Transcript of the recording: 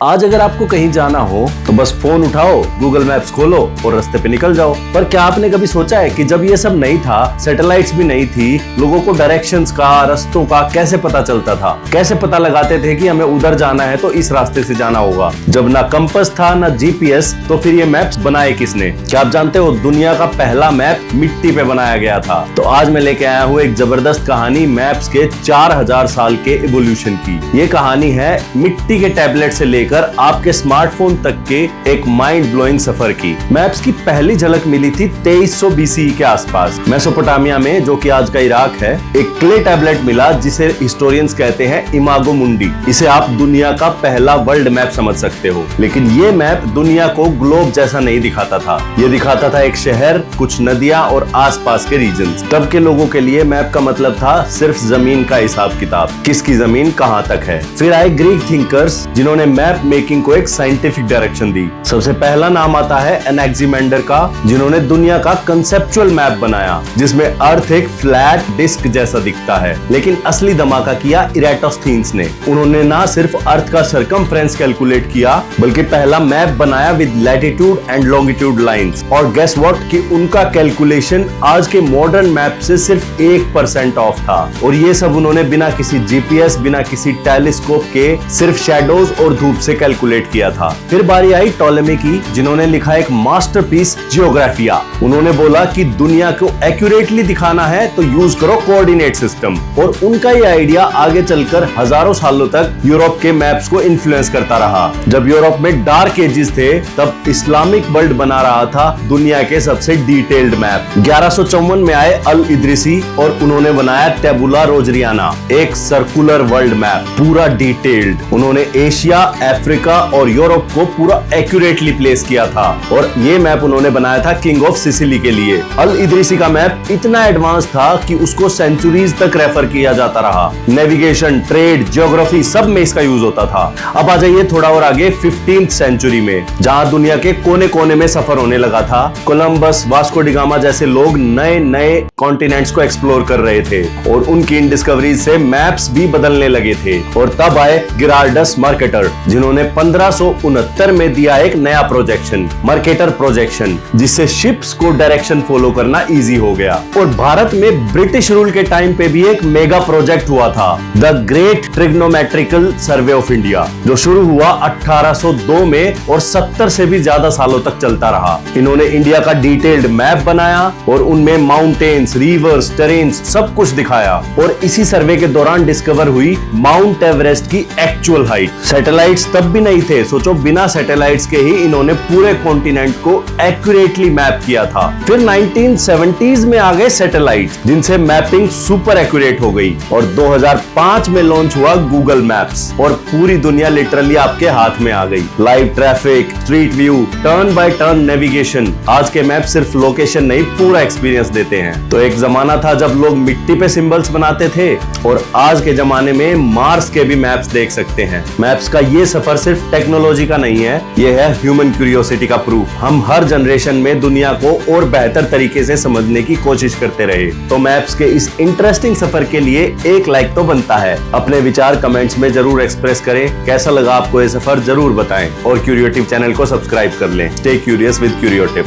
आज अगर आपको कहीं जाना हो तो बस फोन उठाओ, गूगल मैप्स खोलो और रास्ते पे निकल जाओ। पर क्या आपने कभी सोचा है कि जब ये सब नहीं था, सैटेलाइट्स भी नहीं थी, लोगों को डायरेक्शंस का, रास्तों का कैसे पता चलता था? कैसे पता लगाते थे कि हमें उधर जाना है तो इस रास्ते से जाना होगा? जब ना कंपास था ना जीपीएस, तो फिर ये मैप्स बनाए किसने? क्या आप जानते हो दुनिया का पहला मैप मिट्टी पे बनाया गया था? तो आज मैं लेके आया हूँ एक जबरदस्त कहानी मैप्स के 4000 साल के इवोल्यूशन की। ये कहानी है मिट्टी के टैबलेट से लेकर आपके स्मार्टफोन तक के एक माइंड ब्लोइंग सफर की। मैप्स की पहली झलक मिली थी 2300 बीसीई के आसपास मेसोपोटामिया में, जो कि आज का इराक है। एक क्ले टैबलेट मिला जिसे हिस्टोरियंस कहते हैं इमागो मुंडी। इसे आप दुनिया का पहला वर्ल्ड मैप समझ सकते हो। लेकिन ये मैप दुनिया को ग्लोब जैसा नहीं दिखाता था। ये दिखाता था एक शहर, कुछ नदियां और आसपास के रीजन्स। तब के लोगों के लिए मैप का मतलब था सिर्फ जमीन का हिसाब किताब, किसकी जमीन कहां तक है। फिर आए ग्रीक थिंकर्स जिन्होंने मैप मेकिंग को एक साइंटिफिक डायरेक्शन दी। सबसे पहला नाम आता है एनाक्सिमेंडर का, जिन्होंने दुनिया का कंसेप्चुअल मैप बनाया जिसमें अर्थ एक फ्लैट डिस्क जैसा दिखता है। लेकिन असली धमाका किया इराटोस्थीनिस ने। उन्होंने ना सिर्फ अर्थ का सरकमफ्रेंस कैलकुलेट किया, बल्कि पहला मैप बनाया with latitude and longitude lines. और गेस व्हाट कि उनका कैलकुलेशन आज के मॉडर्न मैप से सिर्फ 1% ऑफ था। और ये सब उन्होंने बिना किसी जीपीएस, बिना किसी टेलीस्कोप के सिर्फ शैडोज और धूप से कैलकुलेट किया था। फिर बारी आई टॉलेमी की, जिन्होंने लिखा एक मास्टरपीस जियोग्राफिया। उन्होंने बोला कि दुनिया को एक्यूरेटली दिखाना है तो यूज करो कोऑर्डिनेट सिस्टम। और उनका ये आइडिया आगे चलकर हजारों सालों तक यूरोप के मैप्स को इन्फ्लुएंस करता रहा। जब यूरोप में डार्क एजेस थे, तब इस्लामिक वर्ल्ड बना रहा था दुनिया के सबसे डिटेल्ड मैप। 1154 में आए अल इद्रिसी और उन्होंने बनाया टेबुला रोजरियाना, एक सर्कुलर वर्ल्ड मैप, पूरा डिटेल्ड। उन्होंने एशिया, अफ्रीका और यूरोप को पूरा एक्यूरेटली प्लेस किया था। और ये मैप उन्होंने बनाया था किंग ऑफ सिसिली के लिए। अल इद्रिसी का मैप इतना एडवांस था कि उसको सेंचुरीज तक रेफर किया जाता रहा। नेविगेशन, ट्रेड, ज्योग्राफी सब में इसका यूज होता था। अब आ जाइए थोड़ा और आगे 15th सेंचुरी में, जहां दुनिया के कोने कोने में सफर होने लगा था। कोलंबस, वास्को डी गामा जैसे लोग नए नए कॉन्टिनेंट्स को एक्सप्लोर कर रहे थे और उनकी इन डिस्कवरीज से मैप्स भी बदलने लगे थे। और तब आए गिराल्डस मर्केटर, जिन्होंने 1569 में दिया एक नया प्रोजेक्शन, मर्केटर प्रोजेक्शन, जिससे शिप्स को डायरेक्शन फॉलो करना इजी हो गया। और भारत में ब्रिटिश रूल के टाइम पे भी एक मेगा प्रोजेक्ट हुआ था, the great trigonometrical survey of India, जो शुरू हुआ 1802 में और 70 से भी ज्यादा सालों तक चलता रहा। इन्होंने इंडिया का डिटेल्ड मैप बनाया और उनमें माउंटेन्स, रिवर्स, टेरेन्स सब कुछ दिखाया। और इसी सर्वे के दौरान डिस्कवर हुई माउंट एवरेस्ट की एक्चुअल हाइट। सैटेलाइट्स तब भी नहीं थे, सोचो बिना सैटेलाइट्स के ही इन्होंने पूरे कॉन्टिनेंट को एक्यूरेटली मैप किया था। फिर 1970s में आ गए सैटेलाइट, जिनसे मैपिंग सुपर एक्यूरेट हो गई। और 2005 में लॉन्च हुआ गूगल मैप्स और पूरी दुनिया लिटरली आपके हाथ में आ गई। Live traffic, street view, turn by turn navigation. आज के मैप सिर्फ लोकेशन नहीं, पूरा एक्सपीरियंस देते हैं। तो एक जमाना था जब लोग मिट्टी पे सिंबल्स बनाते थे, और आज के जमाने में मार्स के भी मैप्स देख सकते हैं। मैप्स का ये सफर सिर्फ टेक्नोलॉजी का नहीं है, ये है ह्यूमन क्यूरियोसिटी का प्रूफ। हम हर जनरेशन में दुनिया को और बेहतर तरीके से समझने की कोशिश करते रहे। तो मैप्स के इस इंटरेस्टिंग सफर के लिए एक लाइक तो बनता है। अपने विचार कमेंट्स में जरूर एक्सप्रेस करें। कैसा लगा आपको ये सफर जरूर बताएं और क्यूरियो टिप चैनल को सब्सक्राइब कर लें। Stay curious with curio tip.